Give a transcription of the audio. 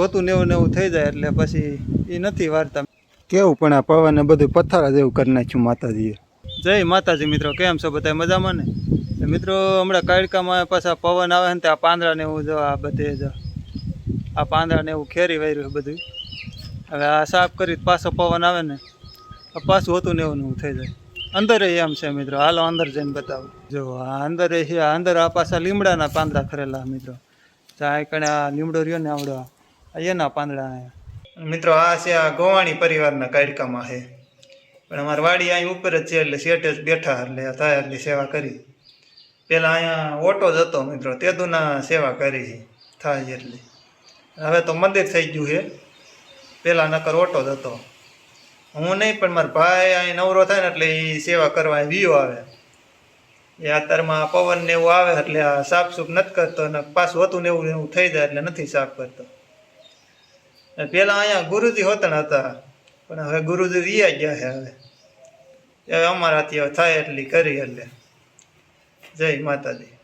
હોતું નેવું નેવું થઈ જાય એટલે પછી એ નથી વારતા કેવું પણ આ પવન બધું પથ્થરા જેવું કરી નાખ્યું માતાજીએ. જય માતાજી મિત્રો, કેમ છો બધા મજામાં ને? મિત્રો હમણાં કાયડકામાં પાછા પવન આવે ને આ પાંદડા ને એવું જો આ બધે જો આ પાંદડા ને એવું ખેરી વાર્યું બધું. હવે આ સાફ કરી પાછો પવન આવે ને પાછું હોતું નેવું નેવું થઈ જાય. અંદર એમ છે મિત્રો, હાલો અંદર જઈને બતાવું. જો આ અંદર છે, અંદર આ પાછા લીમડાના પાંદડા ખરેલા મિત્રો. આ કણે આ લીમડો રહ્યો ને આવડો એના પાંદડા. મિત્રો આ છે આ ગોવાણી પરિવારના કાયડકામાં છે, પણ અમારી વાડી અહીં ઉપર જ છે એટલે શેઠે જ બેઠા એટલે થાય એટલી સેવા કરી. પેલા અહીંયા ઓટો જ હતો મિત્રો, તેદુના સેવા કરી થાય એટલી. હવે તો મંદિર થઈ ગયું છે, પેલા નકર ઓટો જ હતો. હું નહીં પણ મારા ભાઈ અહીં નવરો થાય ને એટલે એ સેવા કરવા વિયો આવે. એ અત્યારમાં પવન ને એવું આવે એટલે આ સાફ સૂફ નથી કરતો ને પાછું હતું ને એવું થઈ જાય એટલે નથી સાફ કરતો. પેલા અહીંયા ગુરુજી હોતણ હતા, પણ હવે ગુરુજી વિયા ગયા છે. હવે અમારાથી થાય એટલી કરી એટલે જય માતાજી.